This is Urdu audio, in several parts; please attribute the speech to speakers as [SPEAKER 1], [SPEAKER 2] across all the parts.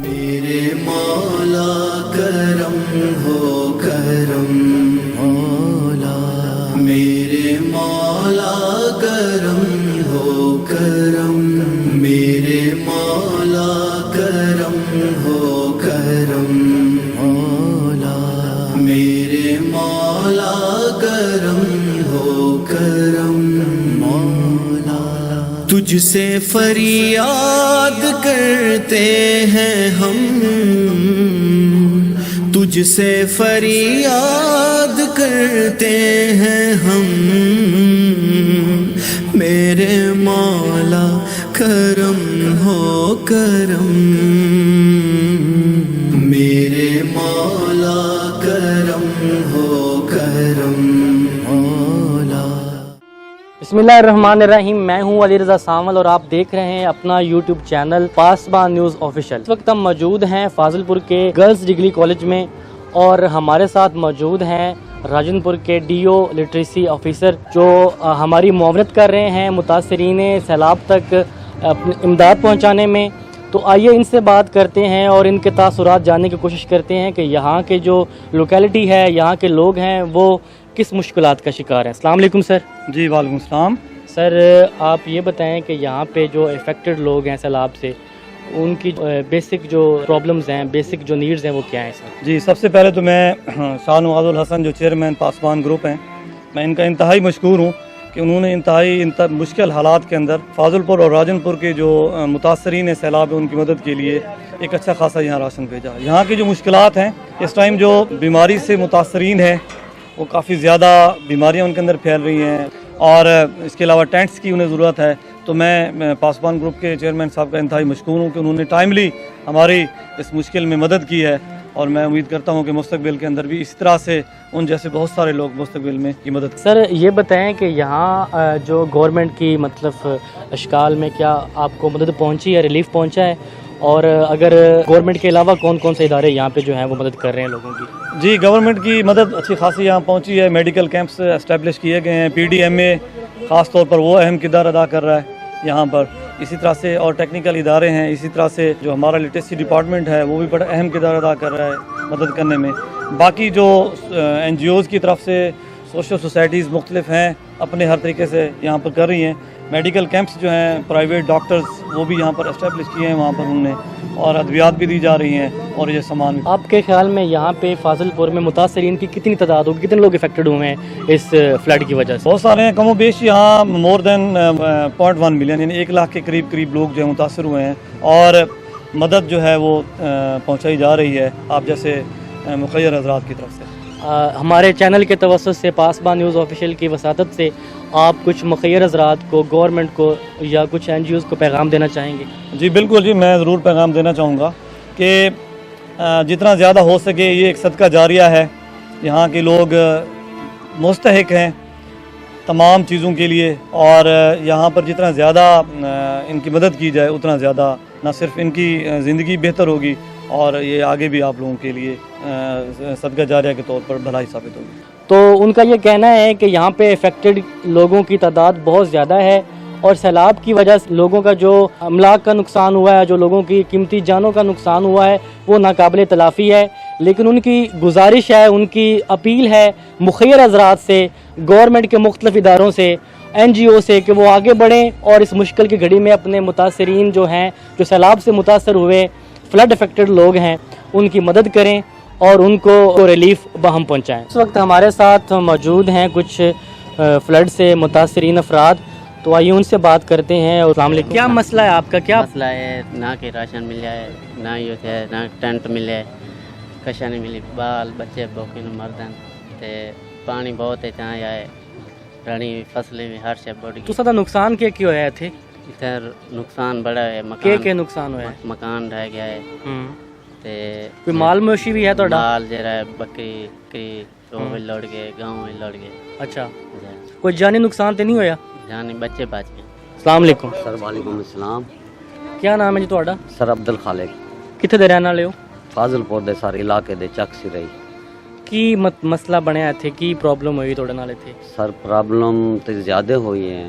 [SPEAKER 1] میرے مولا کرم ہو کرم مولا، میرے مولا کرم ہو کرم، میرے مولا کرم ہو کرم مولا، میرے مولا کرم ہو کرم مولا۔ تجھ سے فریاد کرتے ہیں ہم، تجھ سے فریاد کرتے ہیں ہم، میرے مولا کرم ہو کرم، میرے مولا کرم ہو کرم مولا۔
[SPEAKER 2] بسم اللہ الرحمن الرحیم، میں ہوں علی رضا سانول اور آپ دیکھ رہے ہیں اپنا یوٹیوب چینل پاسبان نیوز آفیشیل۔ اس وقت ہم موجود ہیں فاضل پور کے گرلز ڈگری کالج میں اور ہمارے ساتھ موجود ہیں راجن پور کے ڈی او لٹریسی آفیسر جو ہماری معاونت کر رہے ہیں متاثرین سیلاب تک امداد پہنچانے میں۔ تو آئیے ان سے بات کرتے ہیں اور ان کے تاثرات جاننے کی کوشش کرتے ہیں کہ یہاں کے جو لوکیلٹی ہے، یہاں کے لوگ ہیں، وہ کس مشکلات کا شکار ہیں۔ السلام علیکم سر۔
[SPEAKER 3] جی وعلیکم السلام۔
[SPEAKER 2] سر آپ یہ بتائیں کہ یہاں پہ جو افیکٹڈ لوگ ہیں سیلاب سے، ان کی بیسک جو پرابلمز ہیں، بیسک جو نیڈز ہیں، وہ کیا ہیں سر؟
[SPEAKER 3] جی سب سے پہلے تو میں شاہ نواز الحسن جو چیئرمین پاسبان گروپ ہیں، میں ان کا انتہائی مشکور ہوں کہ انہوں نے انتہائی مشکل حالات کے اندر فاضل پور اور راجن پور کے جو متاثرین سیلاب ہیں ان کی مدد کے لیے ایک اچھا خاصا یہاں راشن بھیجا۔ یہاں کی جو مشکلات ہیں اس ٹائم، جو بیماری سے متاثرین ہیں وہ کافی زیادہ بیماریاں ان کے اندر پھیل رہی ہیں، اور اس کے علاوہ ٹینٹس کی انہیں ضرورت ہے۔ تو میں پاسبان گروپ کے چیئرمین صاحب کا انتہائی مشکور ہوں کہ انہوں نے ٹائملی ہماری اس مشکل میں مدد کی ہے، اور میں امید کرتا ہوں کہ مستقبل کے اندر بھی اس طرح سے ان جیسے بہت سارے لوگ مستقبل میں کی مدد۔
[SPEAKER 2] سر یہ بتائیں کہ یہاں جو گورنمنٹ کی مطلب اشکال میں کیا آپ کو مدد پہنچی ہے، ریلیف پہنچا ہے، اور اگر گورنمنٹ کے علاوہ کون کون سے ادارے یہاں پہ جو ہیں وہ مدد کر رہے ہیں لوگوں کی؟
[SPEAKER 3] جی گورنمنٹ کی مدد اچھی خاصی یہاں پہنچی ہے، میڈیکل کیمپس اسٹیبلش کیے گئے ہیں، پی ڈی ایم اے خاص طور پر وہ اہم کردار ادا کر رہا ہے یہاں پر، اسی طرح سے اور ٹیکنیکل ادارے ہیں، اسی طرح سے جو ہمارا لٹریسی ڈپارٹمنٹ ہے وہ بھی بڑا اہم کردار ادا کر رہا ہے مدد کرنے میں۔ باقی جو این جی اوز کی طرف سے سوشل سوسائٹیز مختلف ہیں اپنے ہر طریقے سے یہاں پر کر رہی ہیں، میڈیکل کیمپس جو ہیں پرائیویٹ ڈاکٹرز وہ بھی یہاں پر اسٹیبلش کیے ہیں وہاں پر انہوں نے، اور ادویات بھی دی جا رہی ہیں اور یہ سامان۔
[SPEAKER 2] آپ کے خیال میں یہاں پہ فاضل پور میں متاثرین کی کتنی تعداد ہوگی، کتنے لوگ افیکٹڈ ہوئے ہیں اس فلڈ کی وجہ سے؟
[SPEAKER 3] بہت سارے ہیں، کم و بیش یہاں مور دین 0.1 ملین یعنی 1 لاکھ کے قریب لوگ جو ہیں متاثر ہوئے ہیں، اور مدد جو ہے وہ پہنچائی جا رہی ہے آپ جیسے مخیر حضرات کی طرف سے۔
[SPEAKER 2] ہمارے چینل کے توسط سے پاسبان نیوز آفیشیل کی وساطت سے آپ کچھ مخیر حضرات کو، گورنمنٹ کو یا کچھ این جی اوز کو پیغام دینا چاہیں گے؟
[SPEAKER 3] جی بالکل، جی میں ضرور پیغام دینا چاہوں گا کہ جتنا زیادہ ہو سکے یہ ایک صدقہ جاریہ ہے، یہاں کے لوگ مستحق ہیں تمام چیزوں کے لیے، اور یہاں پر جتنا زیادہ ان کی مدد کی جائے اتنا زیادہ نہ صرف ان کی زندگی بہتر ہوگی، اور یہ آگے بھی آپ لوگوں کے لیے صدقہ جاریہ کے طور پر بھلائی ثابت ہوگی۔
[SPEAKER 2] تو ان کا یہ کہنا ہے کہ یہاں پہ افیکٹڈ لوگوں کی تعداد بہت زیادہ ہے، اور سیلاب کی وجہ سے لوگوں کا جو املاک کا نقصان ہوا ہے، جو لوگوں کی قیمتی جانوں کا نقصان ہوا ہے، وہ ناقابل تلافی ہے۔ لیکن ان کی گزارش ہے، ان کی اپیل ہے مخیر حضرات سے، گورنمنٹ کے مختلف اداروں سے، این جی او سے، کہ وہ آگے بڑھیں اور اس مشکل کی گھڑی میں اپنے متاثرین جو ہیں، جو سیلاب سے متاثر ہوئے فلڈ افیکٹڈ لوگ ہیں، ان کی مدد کریں اور ان کو ریلیف بہم پہنچائیں۔ اس وقت ہمارے ساتھ موجود ہیں کچھ فلڈ سے متاثرین افراد، تو آئیے ان سے بات کرتے ہیں۔ السلام علیکم، کیا مسئلہ ہے آپ کا؟ کیا
[SPEAKER 4] مسئلہ ہے؟ نہ کہ راشن مل جائے، نہ یہ ہے، نہ ٹینٹ ملے، کشا نہیں ملی، بال بچے بوکے مردن تے پانی بہت ہے جہاں آئے رانی فصلیں بھی ہر شے بڑھ گئی۔
[SPEAKER 2] تو سدا نقصان کیا ہویا تھے؟
[SPEAKER 4] ادھر نقصان بڑا ہے،
[SPEAKER 2] کیا نقصان ہوا ہے؟
[SPEAKER 4] مکان رہ گیا ہے، تے
[SPEAKER 2] کوئی مال مویشی بھی ہے تھوڑا؟
[SPEAKER 4] مال جرا ہے، بکری وہ لوٹ گئے، گاؤں میں لوٹ گئے۔
[SPEAKER 2] اچھا، کوئی جانی نقصان تو نہیں ہویا؟
[SPEAKER 4] جانی بچے بچ گئے۔
[SPEAKER 2] السلام علیکم
[SPEAKER 5] سر۔ وعلیکم السلام۔
[SPEAKER 2] کیا نام ہے جی تہاڈا؟
[SPEAKER 5] سر عبد الخالق۔
[SPEAKER 2] کتنے دے رہن والے ہو؟
[SPEAKER 5] فاضل پور دے سارے علاقے دے چک سی رہی۔
[SPEAKER 2] کی مسئلہ بنیا تھے، کی پرابلم ہوئی تھوڑے نال تھے؟
[SPEAKER 5] سر پرابلم تے زیادہ ہوئی ہے،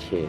[SPEAKER 5] 6।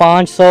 [SPEAKER 2] 500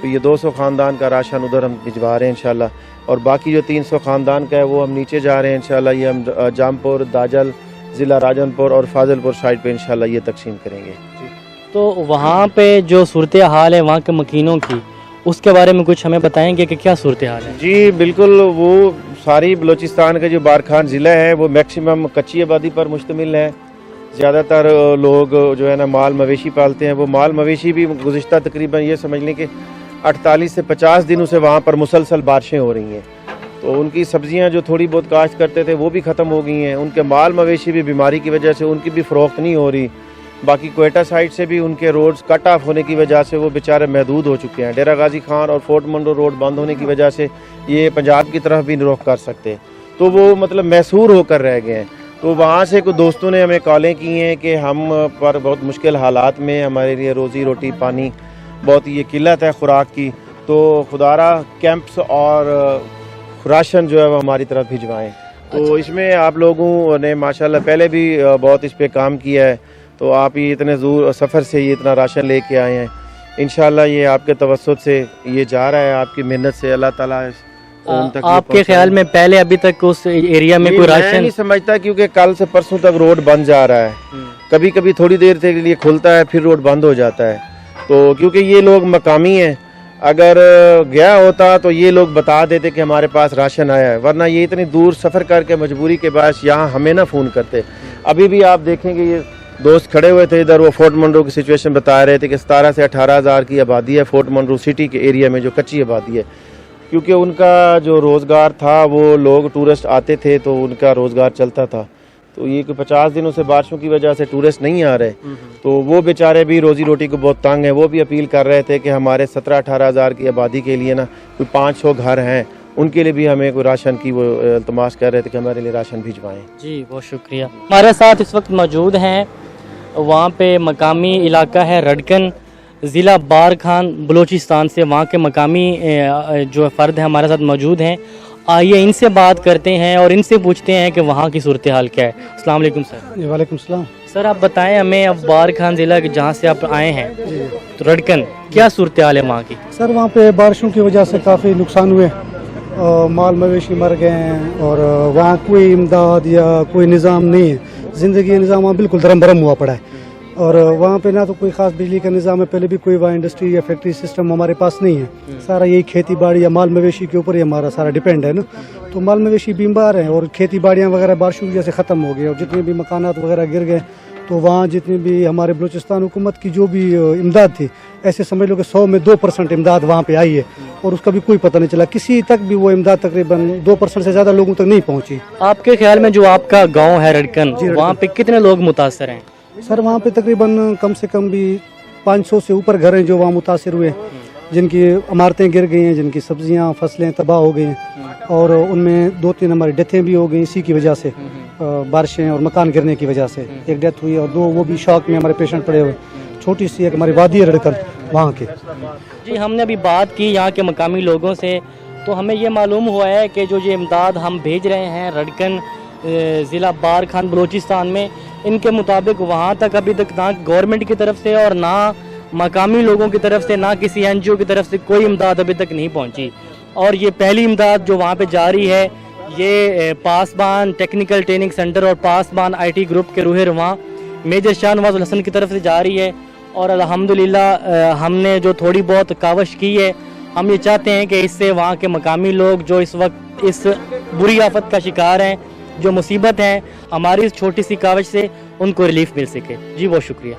[SPEAKER 6] تو یہ 200 خاندان کا راشن ادھر ہم بھجوا رہے ہیں انشاءاللہ، اور باقی جو 300 خاندان کا ہے وہ ہم نیچے جا رہے ہیں انشاءاللہ، یہ ہم جامپور، داجل، ضلع راجن پور اور فاضل پور سائڈ پہ انشاءاللہ یہ تقسیم کریں گے۔
[SPEAKER 2] تو وہاں پہ جو صورتحال ہے وہاں کے مکینوں کی، اس کے بارے میں کچھ ہمیں بتائیں گے کہ کیا صورتحال ہے؟
[SPEAKER 6] جی بالکل، وہ ساری بلوچستان کا جو بارکھان ضلع ہے وہ میکسیمم کچی آبادی پر مشتمل ہے۔ زیادہ تر لوگ جو ہے نا مال مویشی پالتے ہیں، وہ مال مویشی بھی گزشتہ تقریباً یہ سمجھ لیں کہ 48 سے 50 دنوں سے وہاں پر مسلسل بارشیں ہو رہی ہیں، تو ان کی سبزیاں جو تھوڑی بہت کاشت کرتے تھے وہ بھی ختم ہو گئی ہیں، ان کے مال مویشی بھی بیماری کی وجہ سے ان کی بھی فروخت نہیں ہو رہی۔ باقی کوئٹہ سائڈ سے بھی ان کے روڈز کٹ آف ہونے کی وجہ سے وہ بیچارے محدود ہو چکے ہیں۔ ڈیرہ غازی خان اور فورٹ منڈو روڈ بند ہونے کی وجہ سے یہ پنجاب کی طرف بھی نہیں رخ کر سکتے، تو وہ مطلب محصور ہو کر رہ گئے ہیں۔ تو وہاں سے کچھ دوستوں نے ہمیں کالیں کی ہیں کہ ہم پر بہت مشکل حالات میں ہمارے لیے روزی روٹی پانی بہت یہ قلت ہے خوراک کی، تو خدارہ کیمپس اور راشن جو ہے وہ ہماری طرف بھجوائیں۔ تو اس میں آپ لوگوں نے ماشاءاللہ پہلے بھی بہت اس پہ کام کیا ہے، تو آپ یہ اتنے دور سفر سے یہ اتنا راشن لے کے آئے ہیں، انشاءاللہ یہ آپ کے توسط سے یہ جا رہا ہے، آپ کی محنت سے اللہ تعالیٰ ان تک۔
[SPEAKER 2] آپ کے خیال میں پہلے ابھی تک اس ایریا میں کوئی
[SPEAKER 6] میں
[SPEAKER 2] راشن؟
[SPEAKER 6] نہیں سمجھتا، کیونکہ کل سے پرسوں تک روڈ بند جا رہا ہے، کبھی کبھی تھوڑی دیر کے لیے کھلتا ہے پھر روڈ بند ہو جاتا ہے، تو کیونکہ یہ لوگ مقامی ہیں، اگر گیا ہوتا تو یہ لوگ بتا دیتے کہ ہمارے پاس راشن آیا ہے، ورنہ یہ اتنی دور سفر کر کے مجبوری کے باعث یہاں ہمیں نہ فون کرتے۔ ابھی بھی آپ دیکھیں کہ یہ دوست کھڑے ہوئے تھے ادھر، وہ فورٹ منڈو کی سچویشن بتا رہے تھے کہ 17 سے 18 ہزار کی آبادی ہے فورٹ منڈو سٹی کے ایریا میں، جو کچی آبادی ہے، کیونکہ ان کا جو روزگار تھا وہ لوگ ٹورسٹ آتے تھے تو ان کا روزگار چلتا تھا، تو یہ کہ 50 دنوں سے بارشوں کی وجہ سے ٹورسٹ نہیں آ رہے، تو وہ بیچارے بھی روزی روٹی کو بہت تنگ ہیں۔ وہ بھی اپیل کر رہے تھے کہ ہمارے 17-18 ہزار کی آبادی کے لیے نا کوئی 500 گھر ہیں، ان کے لیے بھی ہمیں کوئی راشن کی وہ التماس کر رہے تھے کہ ہمارے لیے راشن بھجوائیں۔
[SPEAKER 2] جی بہت شکریہ۔ ہمارے ساتھ اس وقت موجود ہیں، وہاں پہ مقامی علاقہ ہے رڈکن، ضلع بارکھان بلوچستان سے، وہاں کے مقامی جو فرد ہیں ہمارے ساتھ موجود ہیں۔ آئیے ان سے بات کرتے ہیں اور ان سے پوچھتے ہیں کہ وہاں کی صورتحال کیا ہے۔ السلام علیکم سر۔
[SPEAKER 7] وعلیکم السلام۔
[SPEAKER 2] سر آپ بتائیں ہمیں، اب بارکھان ضلع کے جہاں سے آپ آئے ہیں تو رڈکن، کیا صورتحال ہے وہاں کی؟
[SPEAKER 7] سر وہاں پہ بارشوں کی وجہ سے کافی نقصان ہوئے، مال مویشی مر گئے ہیں، اور وہاں کوئی امداد یا کوئی نظام نہیں ہے، زندگی کا نظام وہاں بالکل درم برم ہوا پڑا ہے، اور وہاں پہ نہ تو کوئی خاص بجلی کا نظام ہے، پہلے بھی کوئی وہاں انڈسٹری یا فیکٹری سسٹم ہمارے پاس نہیں ہے، سارا یہی کھیتی باڑی یا مال مویشی کے اوپر ہی ہمارا سارا ڈیپینڈ ہے نا، تو مال مویشی بیمار ہیں اور کھیتی باڑیاں وغیرہ بارشوں کی وجہ سے ختم ہو گئی، اور جتنے بھی مکانات وغیرہ گر گئے، تو وہاں جتنی بھی ہمارے بلوچستان حکومت کی جو بھی امداد تھی، ایسے سمجھ لو کہ 100 میں 2% امداد وہاں پہ آئی ہے، اور اس کا بھی کوئی پتہ نہیں چلا، کسی تک بھی وہ امداد تقریباً 2% سے زیادہ لوگوں تک نہیں پہنچی۔
[SPEAKER 2] آپ کے خیال میں جو آپ کا گاؤں ہے رڈکن، وہاں پہ کتنے لوگ متاثر ہیں؟
[SPEAKER 7] سر وہاں پہ تقریباً کم سے کم بھی 500 سے اوپر گھر ہیں جو وہاں متاثر ہوئے، جن کی عمارتیں گر گئی ہیں، جن کی سبزیاں فصلیں تباہ ہو گئی ہیں، اور ان میں 2-3 ہماری ڈیتھیں بھی ہو گئی اسی کی وجہ سے، بارشیں اور مکان گرنے کی وجہ سے، ایک ڈیتھ ہوئی اور 2 وہ بھی شوق میں ہمارے پیشنٹ پڑے ہوئے۔ چھوٹی سی ایک ہماری وادی ہے رڈکن وہاں کے۔
[SPEAKER 2] جی ہم نے ابھی بات کی یہاں کے مقامی لوگوں سے، تو ہمیں یہ معلوم ہوا ہے کہ جو یہ امداد ہم بھیج رہے ہیں رڈکن ضلع بارکھان بلوچستان میں، ان کے مطابق وہاں تک ابھی تک نہ گورنمنٹ کی طرف سے اور نہ مقامی لوگوں کی طرف سے، نہ کسی NGO کی طرف سے کوئی امداد ابھی تک نہیں پہنچی، اور یہ پہلی امداد جو وہاں پہ جاری ہے یہ پاسبان ٹیکنیکل ٹریننگ سینٹر اور پاسبان IT گروپ کے روح رواں میجر شاہ نواز الحسن کی طرف سے جاری ہے، اور الحمدللہ ہم نے جو تھوڑی بہت کاوش کی ہے، ہم یہ چاہتے ہیں کہ اس سے وہاں کے مقامی لوگ جو اس وقت اس بری آفت کا شکار ہیں، جو مصیبت ہیں، ہماری اس چھوٹی سی کاوش سے ان کو ریلیف مل سکے۔ جی بہت شکریہ۔